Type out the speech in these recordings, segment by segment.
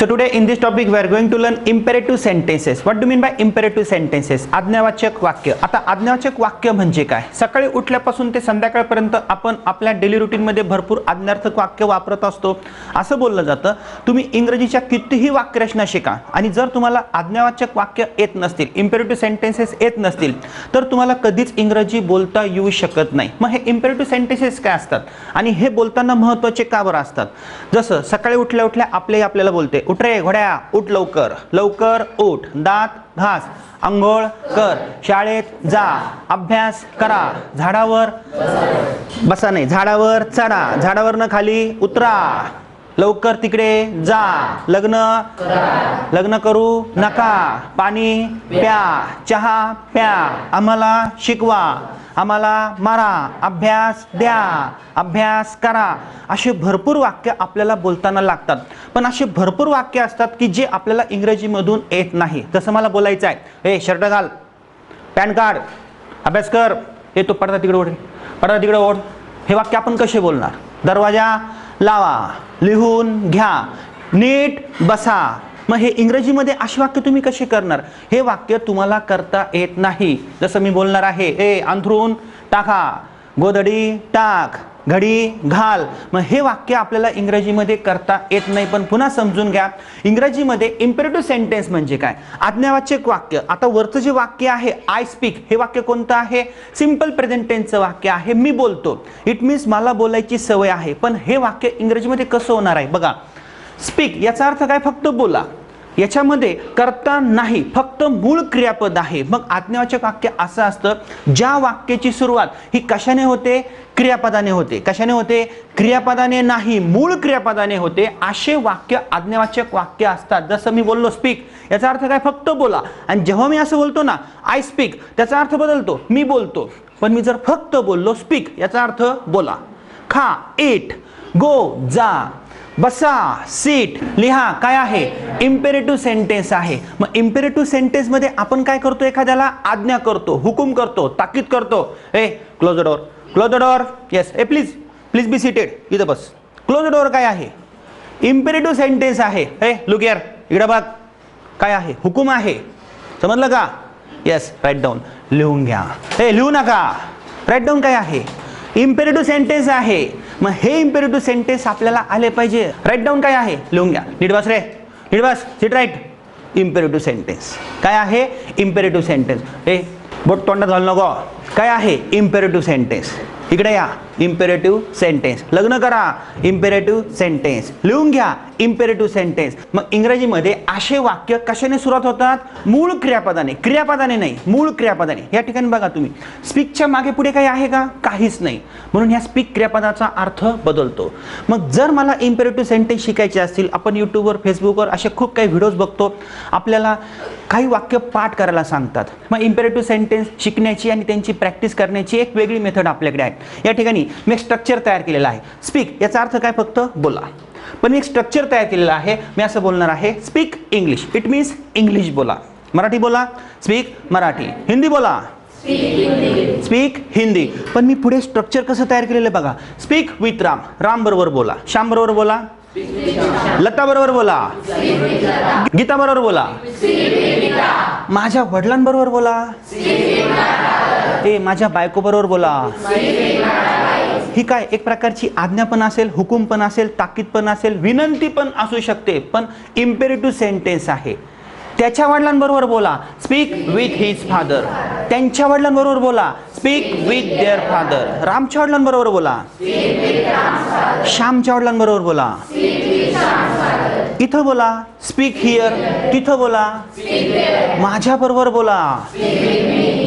So today in this topic we are going to learn imperative sentences. What do you mean by imperative sentences? आज्ञावाचक वाक्य. आता आज्ञावाचक वाक्य म्हणजे काय? सकाळी उठल्यापासून ते संध्याकाळपर्यंत आपण आपल्या डेली रूटीन मध्ये भरपूर आज्ञार्थक वाक्य वापरत असतो असं बोललं जातं. तुम्ही इंग्रजीच्या कितीही वाक्यरचना शिका आणि जर तुम्हाला आज्ञावाचक वाक्य येत नसतील, imperative sentences येत नसतील तर तुम्हाला कधीच इंग्रजी बोलता येऊ शकत नाही. मग हे imperative sentences काय असतात आणि हे बोलताना महत्त्वाचे का बरं असतात? जसं सकाळी उठल्या उठल्या आपल्याला बोलते, उठ रे घोड्या, उठ लवकर, लवकर उठ, दात घास, अंघोळ कर, शाळेत जा, अभ्यास करा, झाडावर बसा नाही, झाडावर चढा, झाडावरनं खाली उतरा, लवकर तिकडे जा, लग्न करू नका, पाणी प्या, चहा प्या, आम्हाला शिकवा, आम्हाला मारा, अभ्यास द्या, अभ्यास करा. असे भरपूर वाक्य आपल्याला बोलताना लागतात. पण असे भरपूर वाक्य असतात की जे आपल्याला इंग्रजीमधून येत नाही. जसं मला बोलायचं आहे, ए शर्ट घाल, पॅन कार्ड, अभ्यास कर, हे तो पडदा तिकडे ओढ, पडदा तिकडे ओढ. हे वाक्य आपण कसे बोलणार? दरवाजा लावा, लिहून घ्या, नीट बसा. मग हे इंग्रजीमध्ये अशी वाक्य तुम्ही कशी करणार? हे वाक्य तुम्हाला करता येत नाही. जसं मी बोलणार आहे, ए अंथरूण टाका, गोधडी टाक, घडी घाल. मग हे वाक्य आपल्याला इंग्रजीमध्ये करता येत नाही. पण पुन्हा समजून घ्या, इंग्रजीमध्ये इम्पेरेटिव्ह सेंटेन्स म्हणजे काय? आज्ञावाचक वाक्य. आता वरचं जे वाक्य आहे आय स्पीक, हे वाक्य कोणतं आहे? सिंपल प्रेझेंट टेन्सचं वाक्य आहे. मी बोलतो, इट मीन्स मला बोलायची सवय आहे. पण हे वाक्य इंग्रजीमध्ये कसं होणार आहे बघा. स्पीक याचा अर्थ काय? फक्त बोला. याच्यामध्ये कर्ता नाही, फक्त मूळ क्रियापद आहे. मग आज्ञावाचक वाक्य असं असतं ज्या वाक्याची सुरुवात ही कशाने होते? क्रियापदाने होते. कशाने होते? क्रियापदाने नाही, मूळ क्रियापदाने होते. असे वाक्य आज्ञावाचक वाक्य असतात. जसं मी बोललो स्पीक, याचा अर्थ काय? फक्त बोला. आणि जेव्हा मी असं बोलतो ना आय स्पीक, त्याचा अर्थ बदलतो, मी बोलतो. पण मी जर फक्त बोललो स्पीक, याचा अर्थ बोला. खा, ईट, गो जा, बसा, सीट, लिहा, काय आहे? इम्पेरेटिव्ह सेंटेन्स आहे. मग इम्पेरेटिव्ह सेंटेन्स मध्ये आपण काय करतो? एखाद्याला आज्ञा करतो, हुकूम करतो, ताकीद करतो. ए close the door, close the door, yes, ए प्लीज बी सीटेड, इथं बस. क्लोज द डोर काय आहे? इम्पेरेटिव्ह सेंटेन्स आहे. ए लुक हिअर, इकडे बघ, काय आहे? हुकूम आहे. समजलं का? येस, राईट डाऊन, लिहून घ्या. ए लिहू नका, राईट डाऊन काय आहे? इम्पेरेटिव्ह सेंटेन्स आहे. मग हे इम्पेरेटिव्ह सेंटेन्स आपल्याला आले पाहिजे. राईट डाऊन काय आहे? लिहून घ्या. नीट बस रे, नीट बस, सीट राईट. इम्पेरेटिव्ह सेंटेन्स काय आहे? Imperative sentence. ए बोट तोंडात घालू नको, काय आहे? Imperative sentence. इकडे या, इम्पेरेटिव्ह सेंटेन्स. लग्न करा, इम्पेरेटिव्ह सेंटेन्स. लिहून घ्या, इम्पेरेटिव्ह सेंटेन्स. मग इंग्रजीमध्ये असे वाक्य कशाने सुरुवात होतात? मूळ क्रियापदाने. क्रियापदाने नाही, मूळ क्रियापदाने. या ठिकाणी बघा तुम्ही, स्पीकच्या मागे पुढे काही आहे का? काहीच नाही. म्हणून ह्या स्पीक क्रियापदाचा अर्थ बदलतो. मग जर मला इम्पेरेटिव्ह सेंटेन्स शिकायचे असतील, आपण यूट्यूबवर, फेसबुकवर असे खूप काही व्हिडिओज बघतो. आपल्याला काही वाक्य पाठ करायला सांगतात. मग इम्पेरेटिव्ह सेंटेन्स शिकण्याची आणि त्यांची प्रॅक्टिस करण्याची एक वेगळी मेथड आपल्याकडे आहे. या ठिकाणी मी एक स्ट्रक्चर तयार केलेला आहे. स्पीक याचा अर्थ काय? फक्त बोला. पण मी एक स्ट्रक्चर तयार केलेला आहे. मी असं बोलणार आहे, speak English, it means English बोला. मराठी बोला, स्पीक मराठी. हिंदी बोला, स्पीक हिंदी. पण मी पुढे स्ट्रक्चर कसं तयार केलेलं आहे बघा. स्पीक विथ राम, राम बरोबर बोला, श्याम बरोबर बोला, लता बरोबर बोला, गीता बरोबर बोला, माझ्या वडिलांबरोबर बोला, ए माझ्या बायको बरोबर बोला. ही काय एक प्रकारची आज्ञा पण असेल, हुकूम पण असेल, ताकीद पण असेल, विनंती पण असू शकते. पण इम्पेरेटिव्ह सेंटेन्स आहे. त्याच्या वडिलांबरोबर बोला, स्पीक विथ हिज फादर. त्यांच्या वडिलांबरोबर बोला, स्पीक विथ देअर फादर. रामच्या वडिलांबरोबर बोला, श्यामच्या वडिलांबरोबर बोला. इथं बोला, स्पीक हिअर. तिथं बोला, माझ्या बरोबर बोला,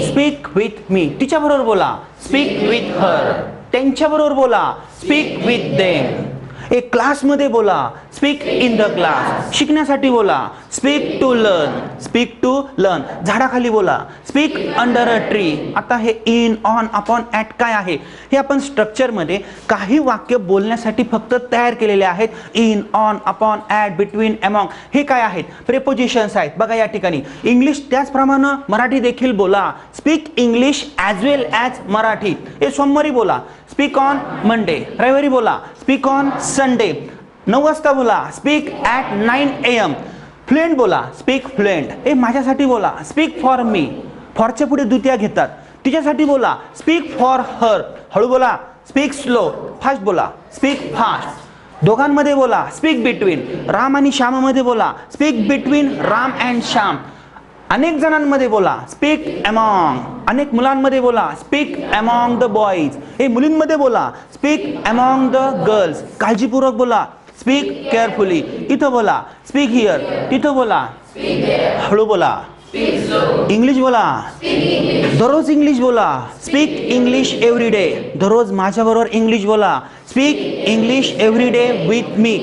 स्पीक विथ मी. तिच्या बरोबर बोला, स्पीक विथ हर. त्यांच्या बरोबर बोला, स्पीक विथ देम. एक क्लासमध्ये बोला, स्पीक इन द क्लास. शिकण्यासाठी बोला, speak to learn, speak to learn. झाडाखाली बोला, स्पीक अंडर अ ट्री. आता हे इन, ऑन, अपॉन, ॲट काय आहे? हे आपण स्ट्रक्चरमध्ये काही वाक्य बोलण्यासाठी फक्त तयार केलेले आहेत. In, on, upon, at, between, among हे काय आहेत? प्रेपोजिशन्स आहेत. बघा या ठिकाणी इंग्लिश त्याचप्रमाणे मराठी देखील बोला. स्पीक इंग्लिश ॲज वेल ॲज मराठी. हे सोमवारी बोला, स्पीक ऑन मंडे. रविवारी बोला, स्पीक ऑन संडे. 9 वाजता बोला, स्पीक ॲट 9 AM. फ्लुएंट बोला, स्पीक फ्लुएंट. माझ्यासाठी बोला, स्पीक फॉर मी. फॉरच्या पुढे द्वितीया घेतात. तिच्यासाठी बोला, स्पीक फॉर हर. हळू बोला, स्पीक स्लो. फास्ट बोला, स्पीक फास्ट. दोघांमध्ये बोला, स्पीक बिटवीन. राम आणि श्याममध्ये बोला, speak between Ram and Shyam. अनेक जणांमध्ये बोला, स्पीक अमॉंग. अनेक मुलांमध्ये बोला, स्पीक अमॉंग द बॉईज. मुलींमध्ये बोला, स्पीक अमॉंग द गर्ल्स. काळजीपूर्वक बोला, स्पीक केअरफुली. इथं बोला, स्पीक हिअर. तिथं बोला, हळू बोला, इंग्लिश बोला, दररोज इंग्लिश बोला, स्पीक इंग्लिश एव्हरी डे. दररोज माझ्याबरोबर इंग्लिश बोला, speak English every day with me.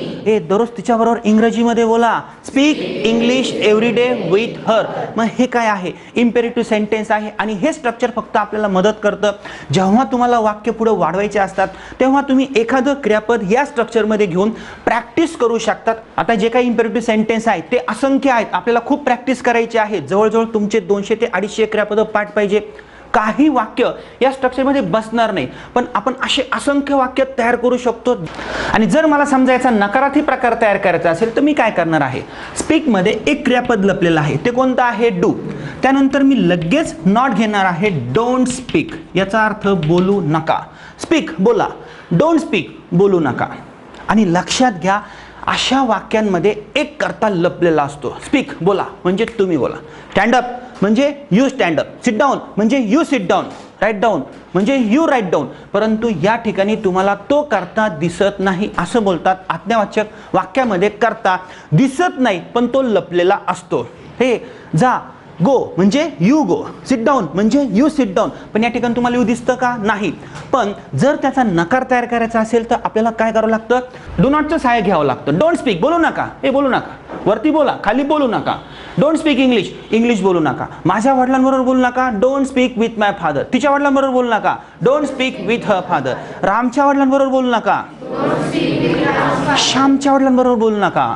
दररोज तिच्याबरोबर इंग्रजीमध्ये बोला, speak English every day with her. मग हे काय आहे? इम्पेरेटिव्ह सेंटेन्स आहे. आणि हे स्ट्रक्चर फक्त आपल्याला मदत करतं. जेव्हा तुम्हाला वाक्य पुढे वाढवायचे असतात तेव्हा तुम्ही एखादं क्रियापद या स्ट्रक्चरमध्ये घेऊन प्रॅक्टिस करू शकतात. आता जे काही इम्पेरेटिव्ह सेंटेन्स आहेत ते असंख्य आहेत. आपल्याला खूप प्रॅक्टिस करायची आहे. जवळजवळ तुमचे 200 ते 250 क्रियापद पाठ पाहिजे. काही वाक्य या स्ट्रक्चरमध्ये बसणार नाही, पण आपण असे असंख्य वाक्य तयार करू शकतो. आणि जर मला समजायचा नकारार्थी प्रकार तयार करायचा असेल तर मी काय करणार आहे? स्पीकमध्ये एक क्रियापद लपलेलं आहे, ते कोणतं आहे? डू. त्यानंतर मी लगेच नॉट घेणार आहे, डोंट स्पीक. याचा अर्थ बोलू नका. स्पीक बोला, डोंट स्पीक बोलू नका. आणि लक्षात घ्या, अशा वाक्यांमध्ये एक कर्ता लपलेला असतो. स्पीक बोला म्हणजे तुम्ही बोला. स्टँड अप म्हणजे you stand up. Sit down म्हणजे you sit down. Write down म्हणजे यू राईट डाऊन. परंतु या ठिकाणी तुम्हाला तो कर्ता दिसत नाही असं बोलतात. आज्ञावाचक वाक्यामध्ये कर्ता दिसत नाही पण तो लपलेला असतो. जा, गो म्हणजे यू गो. सिट डाऊन म्हणजे यू सिट डाऊन. पण या ठिकाणी तुम्हाला यू दिसतं का? नाही. पण जर त्याचा नकार तयार करायचा असेल तर आपल्याला काय करावं लागतं? डू नॉटचं सहाय्य घ्यावं लागतं. डोंट स्पीक बोलू नका. बोलू नका. वरती बोला, खाली बोलू नका. डोंट स्पीक इंग्लिश, इंग्लिश बोलू नका. माझ्या वडिलांबरोबर बोलू नका. Don't speak with my father. तिच्या वडिलांबरोबर बोलू नका. Don't speak with her father. रामच्या वडिलांबरोबर बोलू नका. श्यामच्या वडिलांबरोबर बोलू नका.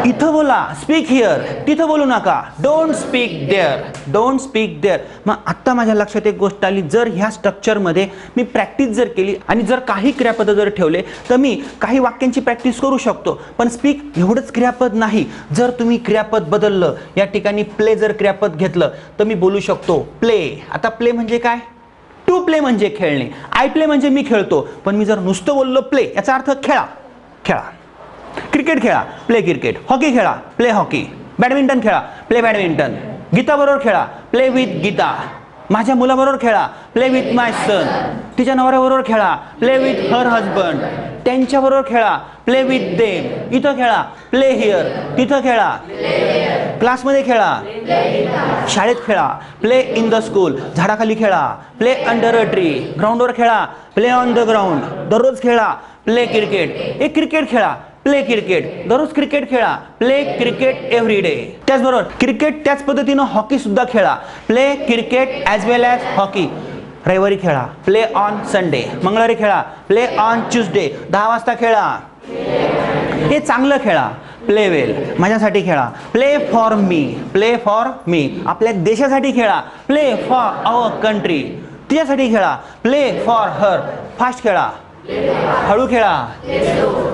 इथं बोला, स्पीक हिअर. तिथं बोलू नका. Don't speak there. Don't speak there. मग आत्ता माझ्या लक्षात एक गोष्ट आली. जर ह्या स्ट्रक्चरमध्ये मी प्रॅक्टिस जर केली आणि जर काही क्रियापद जर ठेवले तर मी काही वाक्यांची प्रॅक्टिस करू शकतो. पण स्पीक एवढंच क्रियापद नाही. जर तुम्ही क्रियापद बदललं, या ठिकाणी प्ले जर क्रियापद घेतलं तर मी बोलू शकतो प्ले. आता प्ले म्हणजे काय? टू प्ले म्हणजे खेळणे. आय प्ले म्हणजे मी खेळतो. पण मी जर नुसतं बोललो प्ले, याचा अर्थ खेळा. खेळा. क्रिकेट खेळा, प्ले क्रिकेट. हॉकी खेळा, प्ले हॉकी. बॅडमिंटन खेळा, प्ले बॅडमिंटन. गीताबरोबर खेळा, प्ले विथ गीता. माझ्या मुलाबरोबर खेळा, प्ले विथ माय सन. तिच्या नवऱ्याबरोबर खेळा, प्ले विथ हर हजबंड. त्यांच्याबरोबर खेळा, प्ले विथ देम. इथं खेळा, प्ले हिअर. तिथं खेळा, क्लासमध्ये खेळा. शाळेत खेळा, प्ले इन द स्कूल. झाडाखाली खेळा, प्ले अंडर अ ट्री. ग्राउंडवर खेळा, प्ले ऑन द ग्राउंड. दररोज खेळा, प्ले क्रिकेट. क्रिकेट खेळा, प्ले क्रिकेट. दररोज क्रिकेट खेळा, प्ले क्रिकेट एव्हरी डे. त्याचबरोबर क्रिकेट त्याच पद्धतीनं हॉकी सुद्धा खेळा, प्ले क्रिकेट ॲज वेल ॲज हॉकी. रविवारी खेळा, प्ले ऑन संडे. मंगळवारी खेळा, प्ले ऑन ट्यूसडे. 10 वाजता खेळा. चांगलं खेळा, प्ले वेल. माझ्यासाठी खेळा, play for me. Play for me. आपल्या देशासाठी खेळा, प्ले फॉर आवर कंट्री. तिच्यासाठी खेळा, प्ले फॉर हर. फास्ट खेळा, हळू खेळा.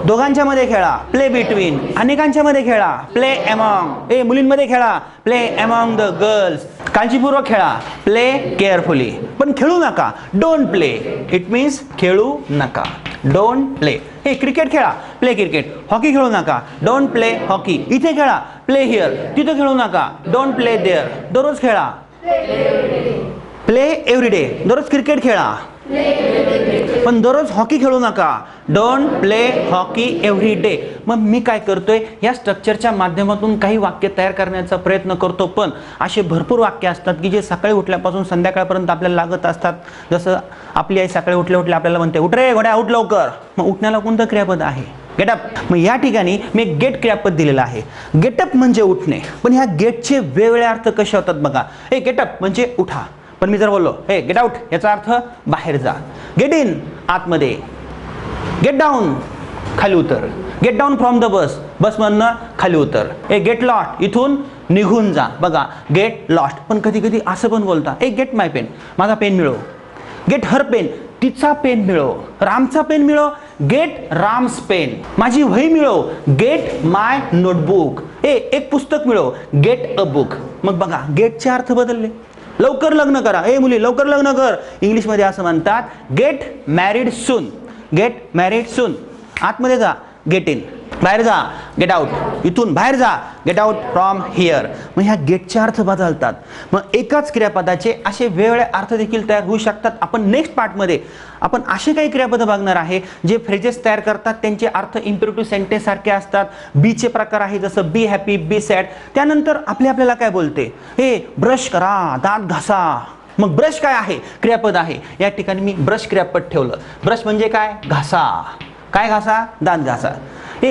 दोघांच्या मध्ये खेळा, प्ले बिटवीन. अनेकांच्या मध्ये खेळा, प्ले अमॉंग. मुलींमध्ये खेळा, प्ले अमॉंग द गर्ल्स. काळजीपूर्वक खेळा, प्ले केअरफुली. पण खेळू नका, डोंट प्ले. इट मीन्स खेळू नका. Don't play. क्रिकेट खेळा, प्ले क्रिकेट. हॉकी खेळू नका, डोंट प्ले हॉकी. इथे खेळा, प्ले हिअर. तिथे खेळू नका, डोंट प्ले देअर. दररोज खेळा, प्ले एव्हरी डे. दररोज क्रिकेट खेळा, पण दररोज हॉकी खेळू नका. Don't play hockey every day. मग मी काय करतोय, या स्ट्रक्चरच्या माध्यमातून काही वाक्य तयार करण्याचा प्रयत्न करतो. पण असे भरपूर वाक्य असतात की जे सकाळी उठल्यापासून संध्याकाळपर्यंत आपल्याला लागत असतात. जसं आपली आई सकाळी उठल्या उठल्या आपल्याला म्हणते, उठ रे घोड्या, उठ लवकर. मग उठण्याला कोणतं क्रियापद आहे? गेटअप. मग या ठिकाणी मी गेट क्रियापद दिलेलं आहे. गेटअप म्हणजे उठणे. पण ह्या गेटचे वेगवेगळे अर्थ कसे होतात बघा. गेटअप म्हणजे उठा. पण मी जर बोललो गेट आउट, याचा अर्थ बाहेर जा. गेट इन, आतमध्ये. गेट डाऊन, खाली उतर. Get down from the bus, बसमधनं खाली उतर. गेट लॉस्ट, इथून निघून जा. बघा, गेट लॉस्ट. पण कधी कधी असं पण बोलता, गेट माय पेन, माझा पेन मिळव. गेट हर पेन, तिचा पेन मिळव, रामचा पेन मिळव, गेट राम्स पेन. माझी वही मिळव, गेट माय नोटबुक. एक पुस्तक मिळव, गेट अ बुक. मग बघा गेटचे अर्थ बदलले. लवकर लग्न करा, मुली लवकर लग्न कर. इंग्लिशमध्ये असं म्हणतात, गेट मॅरिड सून. गेट मॅरिड सून. आतमध्ये जा, गेट इन. बाहेर जा, गेट आउट. इथून बाहेर जा, गेट आउट फ्रॉम हिअर. मग ह्या गेटचे अर्थ बदलतात. मग एकाच क्रियापदाचे असे वेगवेगळे अर्थ देखील तयार होऊ शकतात. आपण नेक्स्ट पार्टमध्ये आपण असे काही क्रियापद बघणार आहे जे फ्रेजेस तयार करतात, त्यांचे अर्थ इम्पेरेटिव्ह सेंटेन्स सारखे असतात. बीचे प्रकार आहे, जसं बी हॅपी, बी सॅड. त्यानंतर आपल्याला काय बोलते, ब्रश करा, दात घासा. मग ब्रश काय आहे, क्रियापद आहे. या ठिकाणी मी ब्रश क्रियापद ठेवलं. ब्रश म्हणजे काय, घासा. काय घासा, दात घासा.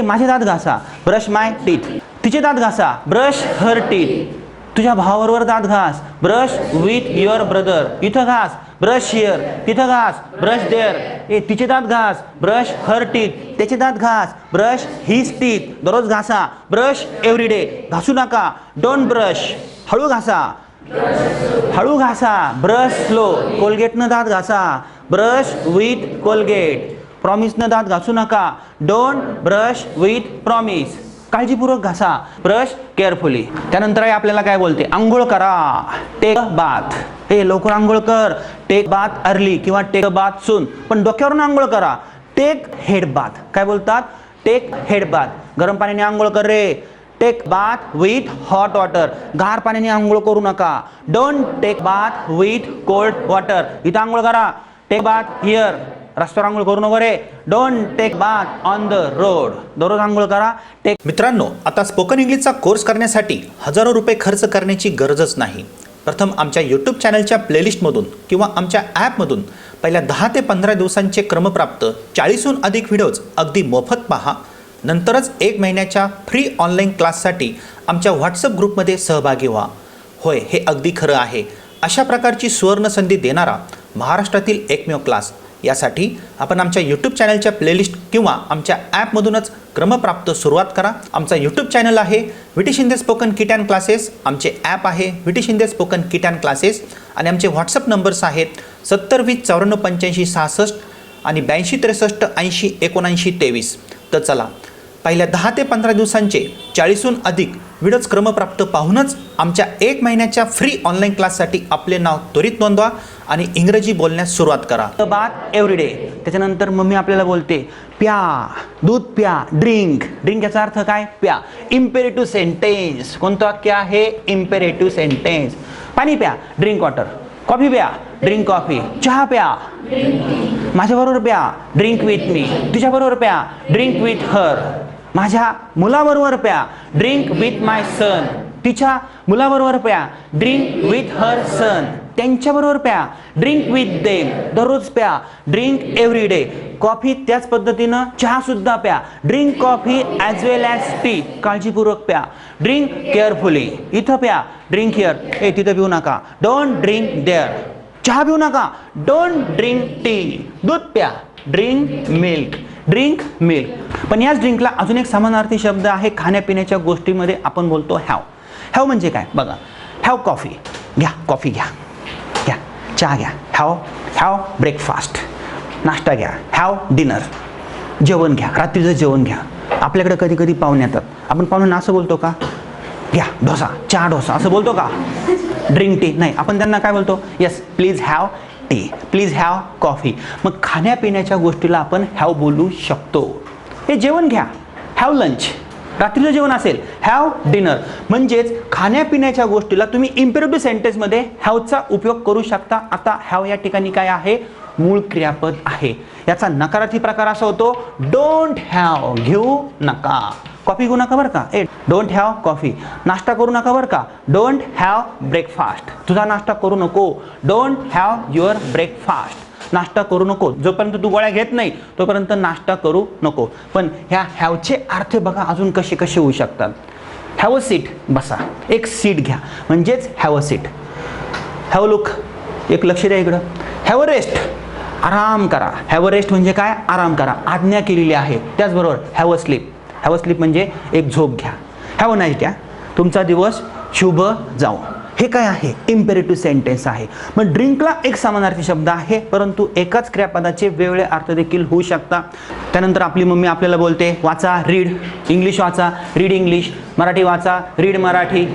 माझे दात घासा, ब्रश माय टीथ. तिचे दात घासा, ब्रश हर टीथ. तुझ्या भावाबरोबर दात घास, ब्रश विथ युअर ब्रदर. इथं घास, ब्रश हिअर. तिथं घास, ब्रश देअर. तिचे दात घास, ब्रश हर टीथ. त्याचे दात घास, ब्रश हिज टीथ. दररोज घासा, ब्रश एव्हरीडे. घासू नका, डोंट ब्रश. हळू घासा, हळू घासा, ब्रश स्लो. कोलगेटनं दात घासा, ब्रश विथ कोलगेट. प्रॉमिसनं दात घासू नका, डोंट ब्रश विथ प्रॉमिस. काळजीपूर्वक घासा, ब्रश केअरफुली. त्यानंतर आपल्याला काय बोलते, आंघोळ करा, टेक अ बाथ. लवकर आंघोळ कर, टेक बाथ अर्ली किंवा टेक अ बाथ सून. पण डोक्यावरून आंघोळ करा, टेक हेड बाथ. काय बोलतात, टेक हेड बाथ. गरम पाण्याने आंघोळ कर रे, take bath with hot water. गार पाण्याने आंघोळ करू नका, don't take bath with cold water. इथं आंघोळ करा, टेक बाथ हिअर. रस्त्यावर आंघोळ करू नको रे, don't take bath on the road. दररोज आंघोळ करा, टेक. मित्रांनो, आता स्पोकन इंग्लिशचा कोर्स करण्यासाठी हजारो रुपये खर्च करण्याची गरजच नाही. प्रथम आमच्या यूट्यूब चॅनलच्या प्लेलिस्टमधून किंवा आमच्या ॲपमधून पहिल्या 10 ते 15 दिवसांचे क्रमप्राप्त 40हून अधिक व्हिडिओज अगदी मोफत पहा. नंतरच 1 महिन्याच्या फ्री ऑनलाईन क्लाससाठी आमच्या व्हॉट्सअप ग्रुपमध्ये सहभागी व्हा. होय, हे अगदी खरं आहे. अशा प्रकारची सुवर्ण संधी देणारा महाराष्ट्रातील एकमेव क्लास. यासाठी आपण आमच्या यूट्यूब चॅनलच्या प्लेलिस्ट किंवा आमच्या ॲपमधूनच क्रमप्राप्त सुरुवात करा. आमचा यूट्यूब चॅनल आहे विटी Shinde spoken kit and classes. आमचे ॲप आहे विटी Shinde spoken kit and classes. आणि आमचे व्हॉट्सअप नंबर्स आहेत 70 20 94 85 66 आणि 82 63 80 79 23. तर चला, पहिल्या 10 ते 15 दिवसांचे 40हून अधिक व्हिडिओज क्रमप्राप्त पाहूनच आमच्या 1 महिन्याच्या फ्री ऑनलाईन क्लाससाठी आपले नाव त्वरित नोंदवा आणि इंग्रजी बोलण्यास सुरुवात करा. Bath everyday. त्याच्यानंतर मम्मी आपल्याला बोलते, प्या, दूध प्या, ड्रिंक. ड्रिंक याचा अर्थ काय, प्या. Imperative sentence. कोणतं वाक्य आहे, इम्पेरेटिव्ह सेंटेन्स. पाणी प्या, ड्रिंक वॉटर. कॉफी प्या, ड्रिंक कॉफी. चहा प्या, माझ्याबरोबर प्या, ड्रिंक विथ मी. तुझ्याबरोबर प्या, ड्रिंक विथ हर. माझ्या मुलाबरोबर प्या, ड्रिंक विथ माय सन. तिच्या मुलाबरोबर प्या, ड्रिंक विथ हर सन. त्यांच्याबरोबर प्या, ड्रिंक विथ देम. दररोज प्या, ड्रिंक एव्हरी डे. कॉफी त्याच पद्धतीनं चहा सुद्धा प्या, ड्रिंक कॉफी ॲज वेल ॲज टी. काळजीपूर्वक प्या, ड्रिंक केअरफुली. इथं प्या, ड्रिंक हिअर. तिथं पिऊ नका, डोंट ड्रिंक देअर. चहा पिऊ नका, डोंट ड्रिंक टी. दूध प्या, ड्रिंक मिल्क. Drink milk. पण याच ड्रिंकला अजून एक समानार्थी शब्द आहे खाण्यापिण्याच्या गोष्टीमध्ये. आपण बोलतो हॅव. हॅव म्हणजे काय बघा, हॅव कॉफी, घ्या कॉफी, घ्या घ्या. चहा घ्या, हॅव ब्रेकफास्ट, नाश्ता घ्या. हॅव डिनर, जेवण घ्या, रात्रीचं जेवण घ्या. आपल्याकडे कधी कधी पाहुणे येतात, आपण पाहुण्यांना असं बोलतो का, घ्या डोसा, चहा डोसा असं बोलतो का, ड्रिंक टी? नाही, आपण त्यांना काय बोलतो, yes please have T, please have coffee. मग खाण्यापिण्याच्या गोष्टीला आपण हॅव बोलू शकतो. हे जेवण घ्या, हॅव लंच. रात्रीचं जेवण असेल, हॅव डिनर. म्हणजेच खाण्यापिण्याच्या गोष्टीला तुम्ही इम्पेरेटिव्ह सेंटेन्समध्ये हॅवचा उपयोग करू शकता. आता हॅव या ठिकाणी काय आहे, मूळ क्रियापद आहे. याचा नकारार्थी प्रकार असा होतो, डोंट हॅव, घेऊ नका. कॉफी घेऊ नका बरं का, डोंट हॅव कॉफी. नाश्ता करू नका बरं का, डोंट हॅव ब्रेकफास्ट. तुझा नाश्ता करू नको, डोंट हॅव युअर ब्रेकफास्ट. नाश्ता करू नको, जोपर्यंत तू गोळ्या घेत नाही तोपर्यंत नाश्ता करू नको. पण ह्या हॅवचे अर्थ बघा अजून कसे कसे होऊ शकतात. हॅव अ सीट, बसा, एक सीट घ्या, म्हणजेच have a seat. Have a look, एक लक्ष द्या इकडं. हॅव अ रेस्ट, आराम करा. हॅव अ रेस्ट म्हणजे काय, आराम करा, आज्ञा केलेली आहे. त्याचबरोबर have a slip. Have a slip म्हणजे एक झोप घ्या. हॅव अ नाईट, तुमचा दिवस शुभ जाओ. हे काय आहे? इम्पेरेटिव्ह सेंटेन्स आहे. मग ड्रिंकला एक समानार्थी शब्द आहे, परंतु एकाच क्रियापदाचे वेगवेगळे अर्थ देखील होऊ शकतात. त्यानंतर आपली मम्मी आपल्याला बोलते वाचा, रीड इंग्लिश वाचा, रीड इंग्लिश, मराठी वाचा, रीड मराठी,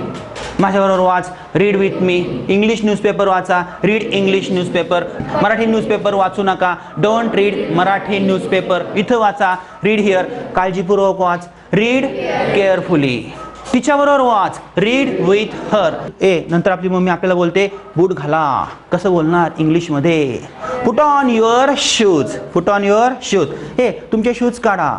माझ्याबरोबर वाच, read with me, English newspaper वाचा, read English newspaper, Marathi newspaper वाचू नका, डोंट रीड मराठी न्यूजपेपर, इथं वाचा, रीड हिअर, काळजीपूर्वक वाच, रीड केअरफुली, तिच्याबरोबर वाच, रीड विथ हर. नंतर आपली मम्मी आपल्याला बोलते बूट घाला. कसं बोलणार इंग्लिशमध्ये? Put on your shoes, put on your shoes. तुमचे शूज काढा.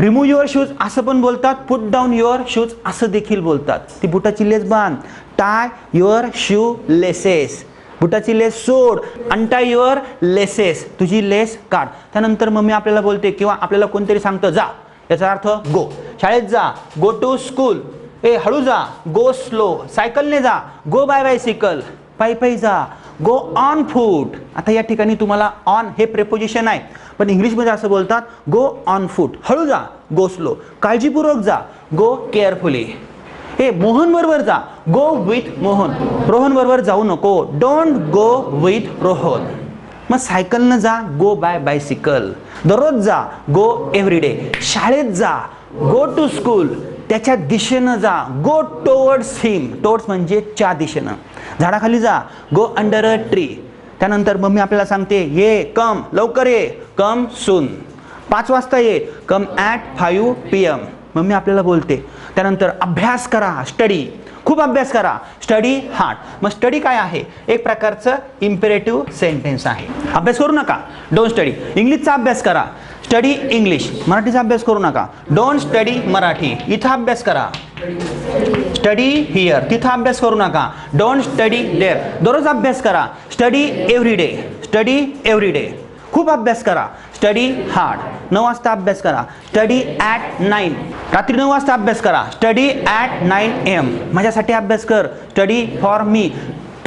रिमूव्ह युअर शूज असं पण बोलतात, पुट डाऊन युअर शूज असं देखील बोलतात. ती बुटाची लेस बांध, टाय युअर शू लेसेस, बुटाची लेस सोड, अनटाय युअर लेसेस, तुझी लेस काढ. त्यानंतर मम्मी आपल्याला बोलते किंवा आपल्याला कोणतरी सांगतं जा, याचा अर्थ गो. शाळेत जा, गो टू स्कूल. हळू जा, गो स्लो. सायकलने जा, गो बाय बायसिकल. पायी पायी जा, गो ऑन फूट. आता या ठिकाणी तुम्हाला ऑन हे प्रेपोजिशन आहे, पण इंग्लिशमध्ये असं बोलतात गो ऑन फूट. हळू जा, गो स्लो. काळजीपूर्वक जा, गो केअरफुली. मोहन बरोबर जा, गो विथ मोहन. रोहन बरोबर जाऊ नको, डोंट गो विथ रोहन. मग सायकलनं जा, गो बाय बायसिकल. दररोज जा, गो एव्हरीडे. शाळेत जा, गो टू स्कूल. त्याच्या दिशेनं जा, गो टुवर्ड्स हिम. टुवर्ड्स म्हणजे च्या दिशेनं. झाडाखाली जा, गो अंडर अ ट्री. त्यानंतर मम्मी आपल्याला सांगते ये, कम, लवकर ये, कम सून. 5 वाजता ये, कम ॲट 5 PM. मम्मी आपल्याला बोलते. त्यानंतर अभ्यास करा, स्टडी, खूप अभ्यास करा, स्टडी हार्ड. मग स्टडी काय आहे? एक प्रकारचं इम्पेरेटिव्ह सेंटेन्स आहे. अभ्यास करू नका, डोंट स्टडी. इंग्लिशचा अभ्यास करा, स्टडी इंग्लिश. मराठीचा अभ्यास करू नका, डोंट स्टडी मराठी. इथं अभ्यास करा, स्टडी हिअर. तिथं अभ्यास करू नका, डोंट स्टडी देअर. दररोज अभ्यास करा, study every day, study every day. खूप अभ्यास करा, स्टडी हार्ड. 9 वाजता अभ्यास करा, स्टडी ॲट 9. रात्री 9 वाजता अभ्यास करा, स्टडी ॲट 9 AM. माझ्यासाठी अभ्यास कर, स्टडी फॉर मी.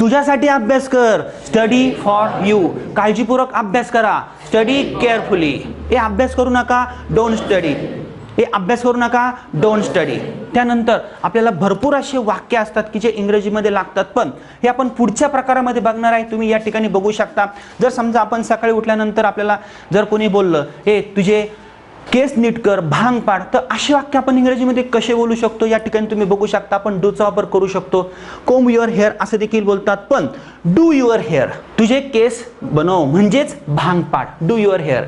तुझ्यासाठी अभ्यास कर, स्टडी फॉर यू. काळजीपूर्वक अभ्यास करा, स्टडी केअरफुली. अभ्यास करू नका, डोंट स्टडी. अभ्यास करू नका, डोंट स्टडी. त्यानंतर आपल्याला भरपूर असे वाक्य असतात की जे इंग्रजीमध्ये लागतात, पण हे आपण पुढच्या प्रकारामध्ये बघणार आहे. तुम्ही या ठिकाणी बघू शकता. जर समजा आपण सकाळी उठल्यानंतर आपल्याला जर कोणी बोललं तुझे केस नीट कर, भांग पाड, तर असे वाक्य आपण इंग्रजीमध्ये कसे बोलू शकतो? या ठिकाणी तुम्ही बघू शकता. आपण डूचा वापर करू शकतो. कोम युअर हेअर असं देखील बोलतात, पण डू युअर हेअर, तुझे केस बनव म्हणजेच भांग पाड, डू युअर हेअर.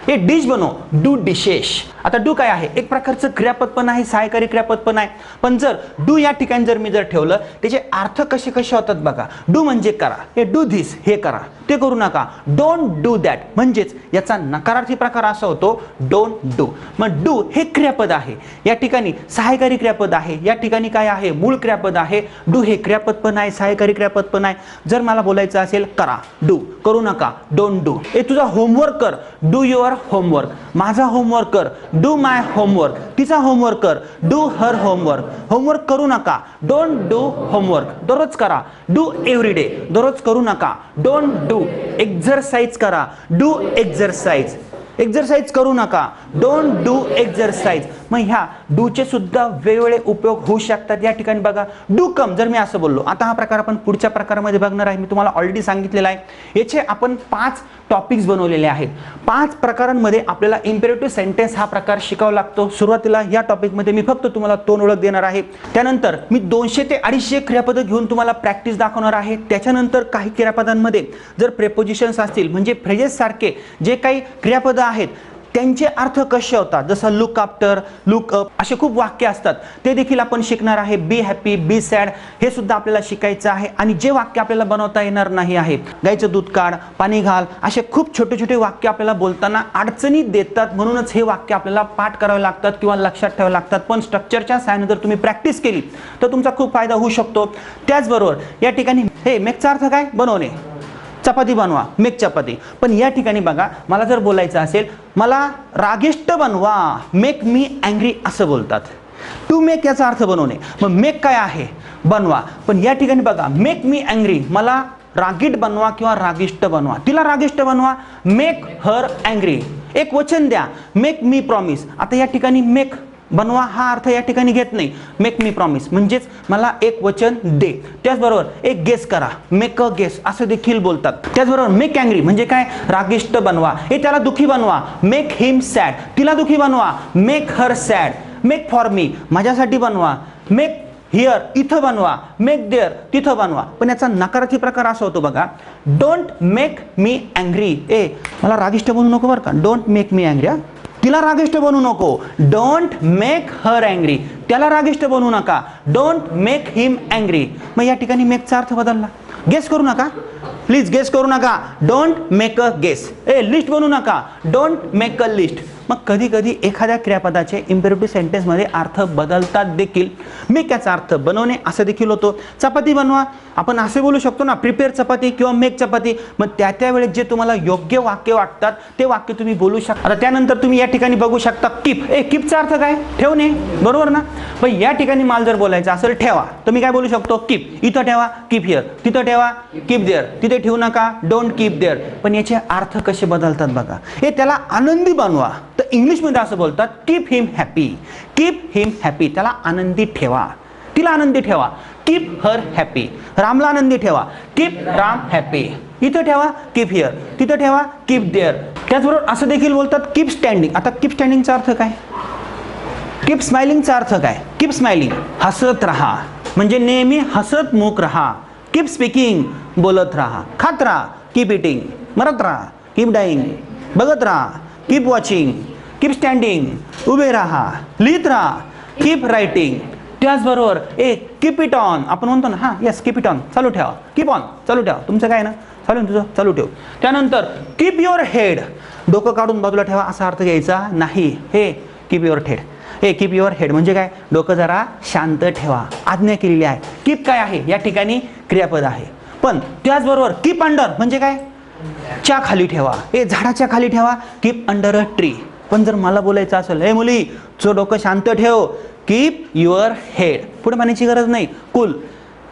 डिश बनव, डू डिशेस. आता डू काय आहे? एक प्रकारचं क्रियापद पण आहे, सहाय्यकारी क्रियापद पण आहे. पण जर डू या ठिकाणी जर मी ठेवलं, त्याचे अर्थ कसे कसे होतात बघा. डू म्हणजे करा, डू धिस, हे करा, ते करू नका, डोंट डू दॅट. म्हणजेच याचा नकारार्थी प्रकार असा होतो डोंट डू. मग डू हे क्रियापद आहे, या ठिकाणी सहाय्यकारी क्रियापद आहे, या ठिकाणी काय आहे? मूळ क्रियापद आहे. डू हे क्रियापद पण आहे, सहाय्यकारी क्रियापद पण आहे. जर मला बोलायचं असेल करा, डू, करू नका, डोंट डू. तुझा होमवर्क कर, डू युअर होमवर्क. माझा होमवर्क कर, डू माय होमवर्क. तिचा होमवर्क कर, डू हर होमवर्क. होमवर्क करू नका, डोंट डू होमवर्क. दररोज करा, डू एव्हरी डे. दररोज करू नका, डोंट डू. एक्झरसाइज करा, डू एक्झरसाइज. एक्झरसाइज करू नका, डोंट डू एक्झरसाइज. मग ह्या डूचे सुद्धा वेगवेगळे उपयोग होऊ शकतात. या ठिकाणी बघा, डू कम जर मी असं बोललो. आता हा प्रकार आपण पुढच्या प्रकारामध्ये बघणार आहे. मी तुम्हाला ऑलरेडी सांगितलेलं आहे. याचे आपण 5 टॉपिक्स बनवलेले आहेत. 5 प्रकारांमध्ये आपल्याला इम्पेरेटिव्ह सेंटेन्स हा प्रकार शिकावा लागतो. सुरुवातीला या टॉपिकमध्ये मी फक्त तुम्हाला तोंड ओळख देणार आहे. त्यानंतर मी 200 ते 250 क्रियापदं घेऊन तुम्हाला प्रॅक्टिस दाखवणार आहे. त्याच्यानंतर काही क्रियापदांमध्ये जर प्रेपोजिशन्स असतील, म्हणजे फ्रेजेस सारखे जे काही क्रियापदं आहेत त्यांचे अर्थ कसे होतात, जसं लुक आफ्टर, लुक अप, असे खूप वाक्य असतात, ते देखील आपण शिकणार आहे. बी हॅपी, बी सॅड, हे सुद्धा आपल्याला शिकायचं आहे. आणि जे वाक्य आपल्याला बनवता येणार नाही आहे, गाईचं दूध काढ, पाणी घाल, असे खूप छोटे छोटे वाक्य आपल्याला बोलताना अडचणी देतात. म्हणूनच हे वाक्य आपल्याला पाठ करावे लागतात किंवा लक्षात ठेवावे लागतात. पण स्ट्रक्चरच्या सहाय्याने जर तुम्ही प्रॅक्टिस केली तर तुमचा खूप फायदा होऊ शकतो. त्याचबरोबर या ठिकाणी मेकचा अर्थ काय? बनवणे. चपाती बनवा, मेक चपाती. पण या ठिकाणी बघा, मला जर बोलायचं असेल, मला रागिष्ट बनवा, मेक मी अँग्री असं बोलतात. टू मेक याचा अर्थ बनवणे. मग मेक काय आहे? बनवा. पण या ठिकाणी बघा, मेक मी अँग्री, मला रागीट बनवा किंवा रागिष्ट बनवा, तिला रागिष्ट बनवा, मेक हर अँग्री. एक वचन द्या, मेक मी प्रॉमिस. आता या ठिकाणी मेक बनवा हा अर्थ या ठिकाणी घेत नाही. मेक मी प्रॉमिस म्हणजेच मला एक वचन दे. त्याचबरोबर एक गेस करा, मेक अ गेस असं देखील बोलतात. त्याचबरोबर मेक अँग्री म्हणजे काय, रागिष्ट बनवा. हे त्याला दुखी बनवा, मेक हिम सॅड. तिला दुखी बनवा, make her sad. Make for me माझ्यासाठी बनवा, मेक हिअर इथं बनवा, मेक देअर तिथं बनवा. पण याचा नकारार्थी प्रकार असा होतो बघा, डोंट मेक मी अँग्री. मला रागिष्ट बनवू नको बरं का, डोंट मेक मी अँग्री. तिला रागिष्ट बनवू नको, डोंट मेक हर अँग्री. त्याला रागिष्ट बनवू नका, डोंट मेक हिम अँग्री. मग या ठिकाणी मेकचा अर्थ बदलला. गेस करू नका, प्लीज गेस करू नका, don't make a guess. List बनवू नका, डोंट मेक अ लिस्ट. मग कधी कधी एखाद्या क्रियापदाचे इम्पेरेटिव्ह सेंटेन्समध्ये अर्थ बदलतात देखील. मेक याचा अर्थ बनवणे असं देखील होतो. चपाती बनवा आपण असे बोलू शकतो ना, प्रिपेअर चपाती किंवा मेक चपाती. मग त्या वेळेस जे तुम्हाला योग्य वाक्य वाटतात ते वाक्य तुम्ही बोलू शकता. आता त्यानंतर तुम्ही या ठिकाणी बघू शकता कीप. कीपचा अर्थ काय, ठेवणे, बरोबर ना. पण या ठिकाणी मला जर बोलायचं असेल ठेवा, तर मी काय बोलू शकतो, कीप. इथं ठेवा, कीप हिअर. तिथं ठेवा, कीप देअर. तिथे ठेवू नका, डोंट कीप देअर. पण याचे अर्थ कसे बदलतात बघा. त्याला आनंदी बनवा, तर इंग्लिशमध्ये असं बोलतात कीप हिम हॅपी. कीप हिम हॅपी, त्याला आनंदी ठेवा, तिला आनंदी ठेवा, कीप हर हॅपी. रामला आनंदी ठेवा, कीप राम हॅपी. इथं ठेवा, कीप हिअर. तिथं ठेवा, कीप देअर. त्याचबरोबर असं देखील बोलतात कीप स्टँडिंग. आता कीप स्टँडिंगचा अर्थ काय, कीप स्माइलिंगचा अर्थ काय, कीप स्माइलिंग हसत राहा म्हणजे नेहमी हसत मुख राहा. कीप स्पीकिंग बोलत राहा. खात राहा, कीप इटिंग. मरत राहा, कीप डाईंग. बघत राहा, कीप वॉचिंग. कीप स्टँडिंग उभे राहा. लिहित राहा, कीप रायटिंग. त्याचबरोबर कीप इट ऑन आपण म्हणतो ना, हां येस कीप इट ऑन चालू ठेवा. कीप ऑन चालू ठेवा, तुमचं काय ना चालू, तुझं चालू ठेव. त्यानंतर कीप युअर हेड, डोकं काढून बाजूला ठेवा असा अर्थ घ्यायचा नाही. Keep your head. Keep your head म्हणजे काय, डोकं जरा शांत ठेवा, आज्ञा केलेली आहे. कीप काय आहे या ठिकाणी क्रियापद आहे. पण त्याचबरोबर कीप अंडर म्हणजे काय, च्या खाली ठेवा. झाडाच्या खाली ठेवा, कीप अंडर अ ट्री. पण जर मला बोलायचं असेल, मुली तुझं डोकं शांत ठेव, कीप युअर हेड. पुढे मानायची गरज नाही, कूल.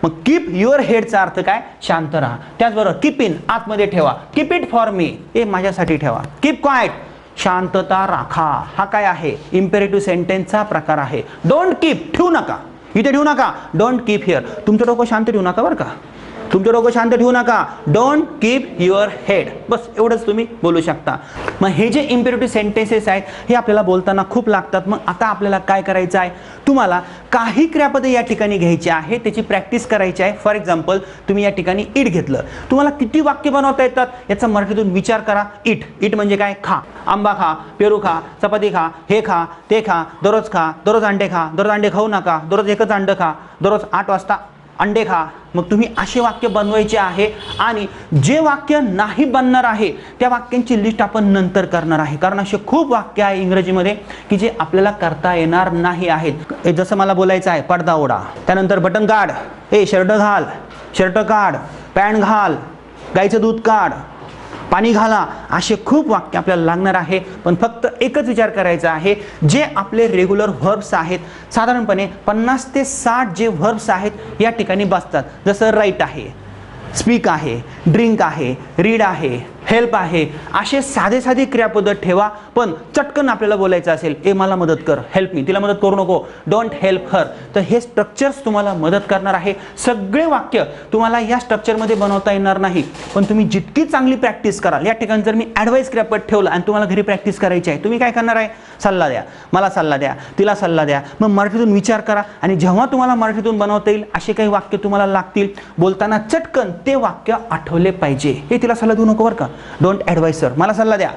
मग कीप युअर हेडचा अर्थ काय, शांत राहा. त्याचबरोबर कीप इन आतमध्ये ठेवा, कीप इट फॉर मी माझ्यासाठी ठेवा. कीप क्वाइट शांतता राखा. हा काय आहे, इम्पेरेटिव्ह सेंटेन्सचा प्रकार आहे. डोंट कीप ठेवू नका, इथे ठेवू नका, डोंट कीप हिअर. तुमचं डोकं शांत ठेवू नका बरं का, तुमचं डोकं शांत ठेवू नका, डोंट कीप युअर हेड. बस एवढंच तुम्ही बोलू शकता. मग हे जे इम्पेरेटिव्ह सेंटेन्सेस आहेत हे आपल्याला बोलताना खूप लागतात. मग आता आपल्याला काय करायचं आहे, तुम्हाला काही क्रियापदे या ठिकाणी घ्यायची आहे, त्याची प्रॅक्टिस करायची आहे. फॉर एक्झाम्पल तुम्ही या ठिकाणी इट घेतलं, तुम्हाला किती वाक्य बनवता येतात याचा मराठीतून विचार करा. इट म्हणजे काय, खा, आंबा खा, पेरू खा, चपाती खा, हे खा, ते खा, दररोज अंडे खा, दररोज अंडे खाऊ नका, दररोज एकच अंडं खा, दररोज 8 वाजता अंडे खा. मग तुम्ही असे वाक्य बनवायचे आहे. आणि जे वाक्य नाही बनणार आहे त्या वाक्यांची लिस्ट आपण नंतर करणार आहे, कारण असे खूप वाक्य आहे इंग्रजीमध्ये की जे आपल्याला करता येणार नाही आहेत. जसं मला बोलायचं आहे पडदा ओढा, त्यानंतर बटन काढ, शर्ट घाल, शर्ट काढ, पॅन्ट घाल, गाईचं दूध काढ, पाणी घाला. असे खूप वाक्य आपल्याला लागणार आहे. पण फक्त एकच विचार करायचा आहे, जे आपले रेग्युलर व्हर्ब्स आहेत साधारणपणे 50 ते 60 जे व्हर्ब्स आहेत या ठिकाणी बसतात. जसं राईट आहे, स्पीक आहे, ड्रिंक आहे, रीड आहे, हेल्प आहे. असे साधे साधे क्रियापद ठेवा. पण चटकन आपल्याला बोलायचं असेल, मला मदत कर, हेल्प मी, तिला मदत करू नको, डोंट हेल्प हर. तर हे स्ट्रक्चर्स तुम्हाला मदत करणार आहे. सगळे वाक्य तुम्हाला या स्ट्रक्चरमध्ये बनवता येणार नाही, पण तुम्ही जितकी चांगली प्रॅक्टिस कराल. या ठिकाणी जर मी ॲडवाइस क्रियापद ठेवलं आणि तुम्हाला घरी प्रॅक्टिस करायची आहे, तुम्ही काय करणार आहे, सल्ला द्या, मला सल्ला द्या, तिला सल्ला द्या. मग मराठीतून विचार करा आणि जेव्हा तुम्हाला मराठीतून बनवता येईल असे काही वाक्य तुम्हाला लागतील, बोलताना चटकन ते वाक्य आठवले पाहिजे. तिला सल्ला देऊ नको बरं का, डोंट ॲडवाइस सर, मला सल्ला द्या,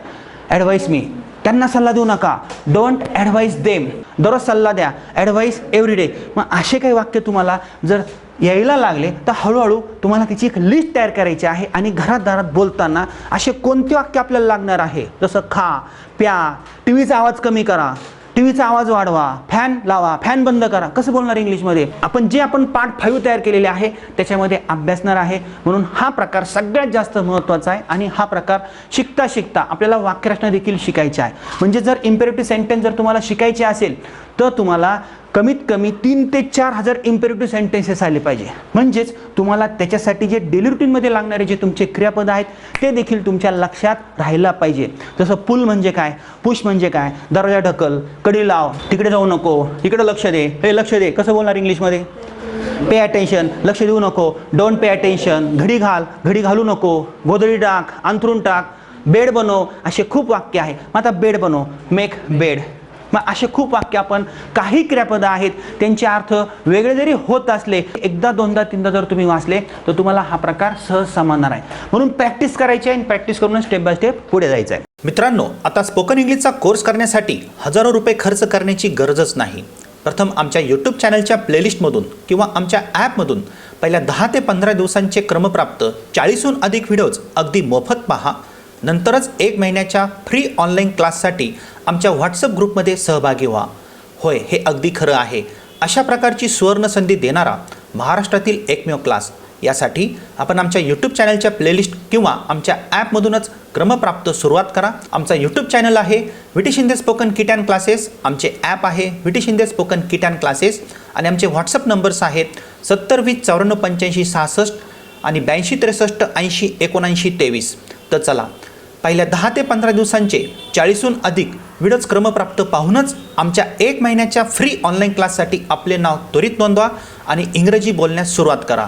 ॲडवाइस मी. त्यांना सल्ला देऊ नका, डोंट ॲडवाइस देम. दररोज सल्ला द्या, ॲडवाइस एव्हरीडे. मग असे काही वाक्य तुम्हाला जर यायला लागले तर हळूहळू तुम्हाला त्याची एक लिस्ट तयार करायची आहे. आणि घरात दारात बोलताना असे कोणते वाक्य आपल्याला लागणार आहे, जसं खा, प्या, टीव्हीचा आवाज कमी करा, टीव्हीचा आवाज वाढवा, फॅन लावा, फॅन बंद करा. कसं बोलणार इंग्लिशमध्ये. आपण पार्ट 5 तयार केलेले आहे त्याच्यामध्ये अभ्यासणार आहे. म्हणून हा प्रकार सगळ्यात जास्त महत्त्वाचा आहे. आणि हा प्रकार शिकता शिकता आपल्याला वाक्यरचना देखील शिकायची आहे. म्हणजे जर इम्पेरेटिव्ह सेंटेन्स जर तुम्हाला शिकायचे असेल तर तुम्हाला कमीत कमी 3 ते 4 हजार इम्पेरेटिव्ह सेंटेन्सेस आले पाहिजे. म्हणजेच तुम्हाला त्याच्यासाठी जे डेली रुटीनमध्ये लागणारे जे तुमचे क्रियापद आहेत ते देखील तुमच्या लक्षात राहायला पाहिजे. जसं पुल म्हणजे काय, पुश म्हणजे काय, दरवाजा ढकल, कडी लाव, तिकडे जाऊ नको, इकडे लक्ष दे, हे लक्ष दे, कसं बोलणार इंग्लिशमध्ये? पे अटेन्शन, लक्ष देऊ नको, डोंट पे अटेन्शन, घडी घाल, घडी घालू नको, गोधडी टाक, अंथरूण टाक, बेड बनव, असे खूप वाक्य आहे. मग आता बेड बनव, मेक बेड. मग असे खूप वाक्य आपण काही क्रियापदं आहेत त्यांचे अर्थ वेगळे जरी होत असले, एकदा दोनदा तीनदा जर तुम्ही वाचले तर तुम्हाला हा प्रकार सहज समजणार आहे. म्हणून प्रॅक्टिस करायची आहे आणि प्रॅक्टिस करून स्टेप बाय स्टेप पुढे जायचं आहे. मित्रांनो, आता स्पोकन इंग्लिशचा कोर्स करण्यासाठी हजारो रुपये खर्च करण्याची गरजच नाही. प्रथम आमच्या यूट्यूब चॅनलच्या प्लेलिस्टमधून किंवा आमच्या ॲपमधून पहिल्या 10 ते 15 दिवसांचे क्रमप्राप्त 40हून अधिक व्हिडिओज अगदी मोफत पहा. नंतरच 1 महिन्याच्या फ्री ऑनलाईन क्लाससाठी आमच्या व्हॉट्सअप ग्रुपमध्ये सहभागी व्हा. होय, हे अगदी खरं आहे. अशा प्रकारची सुवर्ण संधी देणारा महाराष्ट्रातील एकमेव क्लास. यासाठी आपण आमच्या यूट्यूब चॅनलच्या प्लेलिस्ट किंवा आमच्या ॲपमधूनच क्रमप्राप्त सुरुवात करा. आमचा यूट्यूब चॅनल आहे विटी Shinde spoken kit and classes, आमचे ॲप आहे विटी Shinde spoken kit and classes आणि आमचे व्हॉट्सअप नंबर्स आहेत 70 20 94 85 66 आणि 82 63 80 79 23. तर चला, पहिल्या 10 ते 15 दिवसांचे 40हून अधिक व्हिडिओज क्रमप्राप्त पाहूनच आमच्या 1 महिन्याच्या फ्री ऑनलाईन क्लाससाठी आपले नाव त्वरित नोंदवा आणि इंग्रजी बोलण्यास सुरुवात करा.